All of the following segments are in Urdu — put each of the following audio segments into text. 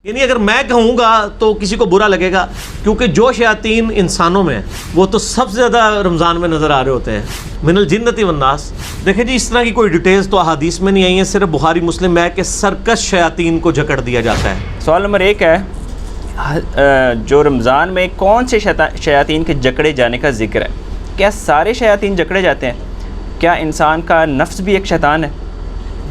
یعنی اگر میں کہوں گا تو کسی کو برا لگے گا، کیونکہ جو شیاطین انسانوں میں ہیں وہ تو سب سے زیادہ رمضان میں نظر آ رہے ہوتے ہیں، من الجنت والناس۔ دیکھیں جی، اس طرح کی کوئی ڈیٹیلز تو احادیث میں نہیں آئی ہیں، صرف بخاری مسلم میں ہے کہ سرکش شیاطین کو جکڑ دیا جاتا ہے۔ سوال نمبر 1 ہے، جو رمضان میں کون سے شیاطین کے جکڑے جانے کا ذکر ہے؟ کیا سارے شیاطین جکڑے جاتے ہیں؟ کیا انسان کا نفس بھی ایک شیطان ہے؟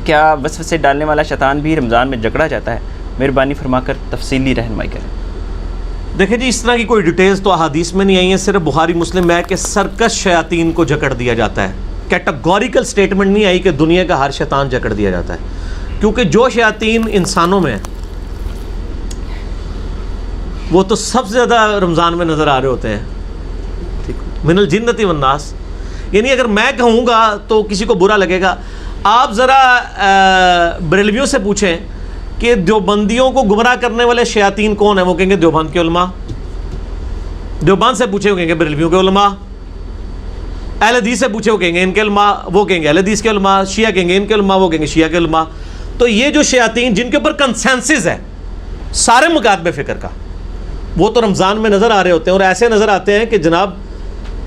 کیا وسوسے ڈالنے والا شیطان بھی رمضان میں جکڑا جاتا ہے؟ مہربانی فرما کر تفصیلی رہنمائی کریں۔ دیکھیں جی، اس طرح کی کوئی ڈیٹیلز تو احادیث میں نہیں آئی ہیں، صرف بخاری مسلم میں ہے کہ سرکش شیاطین کو جکڑ دیا جاتا ہے۔ کیٹیگوریکل سٹیٹمنٹ نہیں آئی کہ دنیا کا ہر شیطان جکڑ دیا جاتا ہے، کیونکہ جو شیاطین انسانوں میں ہیں وہ تو سب سے زیادہ رمضان میں نظر آ رہے ہوتے ہیں، من الجنت والناس۔ یعنی اگر میں کہوں گا تو کسی کو برا لگے گا۔ آپ ذرا بریلویوں سے پوچھیں کہ دیوبندیوں کو گمراہ کرنے والے شیاطین کون ہیں، وہ کہیں گے دیوبند کے علماء۔ دیوبند سے پوچھے وہ کہیں گے بریلویوں کے علماء، اہل حدیث سے پوچھے وہ کہیں گے ان کے علماء، وہ کہیں گے اہل حدیث کے علماء، شیعہ کہیں گے ان کے علماء، وہ کہیں گے شیعہ کے علماء۔ تو یہ جو شیاطین جن کے اوپر کنسنسس ہے سارے مکاتب فکر کا، وہ تو رمضان میں نظر آ رہے ہوتے ہیں، اور ایسے نظر آتے ہیں کہ جناب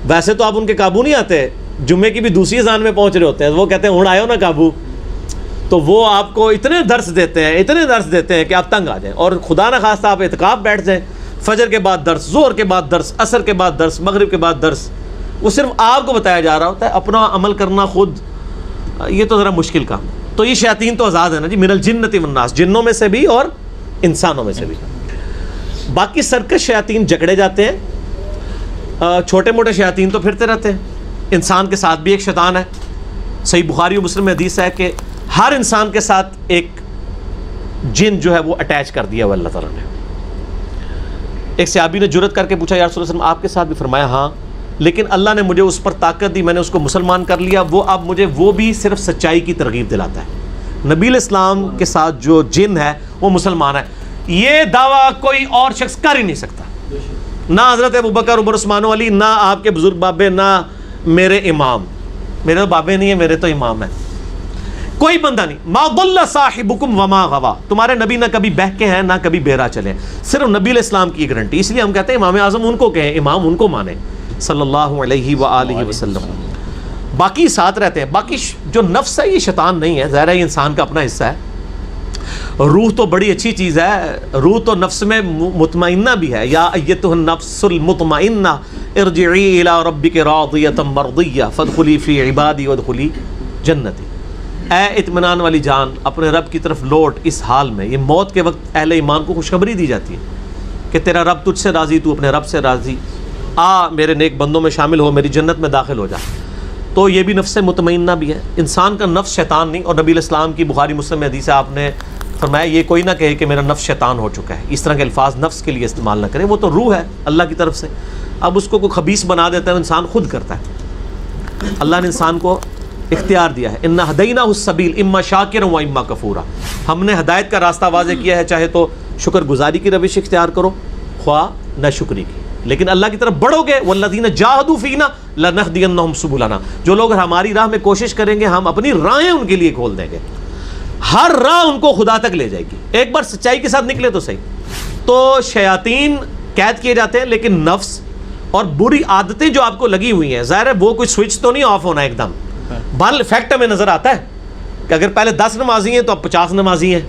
ویسے تو آپ ان کے قابو نہیں آتے، جمعے کی بھی دوسری اذان میں پہنچ رہے ہوتے ہیں، وہ کہتے ہیں ہن آئے ہو نا قابو، تو وہ آپ کو اتنے درس دیتے ہیں کہ آپ تنگ آ جائیں، اور خدا نہ خواستہ آپ اعتکاف بیٹھ جائیں، فجر کے بعد درس، ظہر کے بعد درس، عصر کے بعد درس، مغرب کے بعد درس، وہ صرف آپ کو بتایا جا رہا ہوتا ہے، اپنا عمل کرنا خود یہ تو ذرا مشکل کام۔ تو یہ شیاطین تو آزاد ہے نا جی، من الجنت والناس، جنوں میں سے بھی اور انسانوں میں سے بھی۔ باقی سرکش شیاطین جکڑے جاتے ہیں، چھوٹے موٹے شیاطین تو پھرتے رہتے ہیں۔ انسان کے ساتھ بھی ایک شیطان ہے، صحیح بخاری و مسلم میں حدیث ہے کہ ہر انسان کے ساتھ ایک جن جو ہے وہ اٹیچ کر دیا ہوا اللہ تعالیٰ نے۔ ایک صحابی نے جرأت کر کے پوچھا، یا رسول اللہ صلی اللہ علیہ وسلم آپ کے ساتھ بھی؟ فرمایا ہاں، لیکن اللہ نے مجھے اس پر طاقت دی، میں نے اس کو مسلمان کر لیا، وہ اب مجھے وہ بھی صرف سچائی کی ترغیب دلاتا ہے۔ نبی علیہ السلام کے ساتھ جو جن ہے وہ مسلمان ہے، یہ دعویٰ کوئی اور شخص کر ہی نہیں سکتا، نہ حضرت ابوبکر، عمر، عثمان و علی، نہ آپ کے بزرگ بابے، نہ میرے امام۔ میرے تو بابے نہیں ہیں، میرے تو امام ہیں۔ کوئی بندہ نہیں، ما ضل صاحبکم وما غوا، تمہارے نبی نہ کبھی بہکے ہیں نہ کبھی بہرا چلے، صرف نبی علیہ السلام کی گارنٹی۔ اس لیے ہم کہتے ہیں امام اعظم ان کو کہیں، امام ان کو مانیں صلی اللہ علیہ وآلہ وسلم، باقی ساتھ رہتے ہیں۔ باقی جو نفس ہے یہ شیطان نہیں ہے، ظاہر ہے یہ انسان کا اپنا حصہ ہے۔ روح تو بڑی اچھی چیز ہے، روح تو نفس میں مطمئنہ بھی ہے، یا ایتها النفس المطمئنہ ارجعی الی ربک راضیۃ مرضیہ فادخلی فی عبادی وادخلی جنتی۔ اے اطمینان والی جان، اپنے رب کی طرف لوٹ اس حال میں۔ یہ موت کے وقت اہل ایمان کو خوشخبری دی جاتی ہے کہ تیرا رب تجھ سے راضی، تو اپنے رب سے راضی، آ میرے نیک بندوں میں شامل ہو، میری جنت میں داخل ہو جا۔ تو یہ بھی نفس مطمئنہ بھی ہے، انسان کا نفس شیطان نہیں۔ اور نبی علیہ السلام کی بخاری مسلم میں حدیث ہے، آپ نے فرمایا یہ کوئی نہ کہے کہ میرا نفس شیطان ہو چکا ہے، اس طرح کے الفاظ نفس کے لیے استعمال نہ کریں، وہ تو روح ہے اللہ کی طرف سے۔ اب اس کو کوئی خبیث بنا دیتا ہے، انسان خود کرتا ہے۔ اللہ نے انسان کو اختیار دیا ہے، انا ہدیناہ السبیل اما شاکرا و اما کفورا، ہم نے ہدایت کا راستہ واضح کیا ہے، چاہے تو شکر گزاری کی روش اختیار کرو، خواہ نہ شکری کی، لیکن اللہ کی طرف بڑھو گے، والذین جاہدوا فینا لنہدینہم سبلنا، جو لوگ ہماری راہ میں کوشش کریں گے ہم اپنی راہیں ان کے لیے کھول دیں گے، ہر راہ ان کو خدا تک لے جائے گی، ایک بار سچائی کے ساتھ نکلے تو صحیح۔ تو شیاطین قید کیے جاتے ہیں، لیکن نفس اور بری عادتیں جو آپ کو لگی ہوئی ہیں، ظاہر ہے وہ کوئی سوئچ تو نہیں آف ہونا ایک دم، بل فیکٹ ہمیں نظر آتا ہے کہ اگر پہلے 10 نمازی ہیں تو اب 50 نمازی ہیں،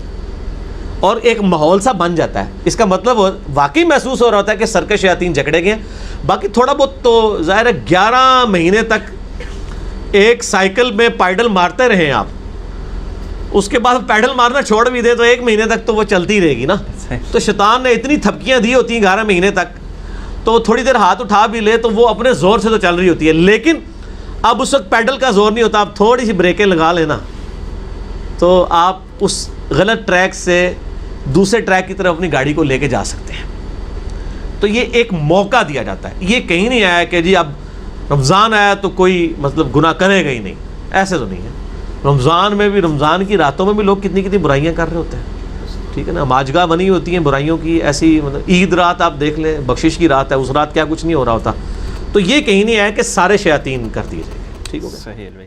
اور ایک ماحول سا بن جاتا ہے۔ اس کا مطلب واقعی محسوس ہو رہا ہوتا ہے کہ سرکش شیاطین جکڑے گئے ہیں۔ باقی تھوڑا بہت تو ظاہر ہے 11 مہینے تک ایک سائیکل میں پیڈل مارتے رہیں آپ، اس کے بعد پیڈل مارنا چھوڑ بھی دے تو 1 مہینے تک تو وہ چلتی رہے گی نا۔ تو شیطان نے اتنی تھپکیاں دی ہوتی ہیں 11 مہینے تک، تو تھوڑی دیر ہاتھ اٹھا بھی لے تو وہ اپنے زور سے تو چل رہی ہوتی ہے، لیکن اب اس وقت پیڈل کا زور نہیں ہوتا، آپ تھوڑی سی بریکیں لگا لینا تو آپ اس غلط ٹریک سے دوسرے ٹریک کی طرف اپنی گاڑی کو لے کے جا سکتے ہیں۔ تو یہ ایک موقع دیا جاتا ہے، یہ کہیں نہیں آیا کہ جی اب رمضان آیا تو کوئی مطلب گناہ کرے گا ہی نہیں، ایسے تو نہیں ہے۔ رمضان میں بھی، رمضان کی راتوں میں بھی لوگ کتنی کتنی برائیاں کر رہے ہوتے ہیں، ٹھیک ہے نا، ماجگاہ بنی ہوتی ہیں برائیوں کی ایسی، مطلب عید رات آپ دیکھ لیں، بخشش کی رات ہے، اس رات کیا کچھ نہیں ہو رہا ہوتا۔ تو یہ کہیں نہیں آیا کہ سارے شیاطین کر دیے جائیں گے، ٹھیک ہو گیا؟ صحیح ہے بھائی۔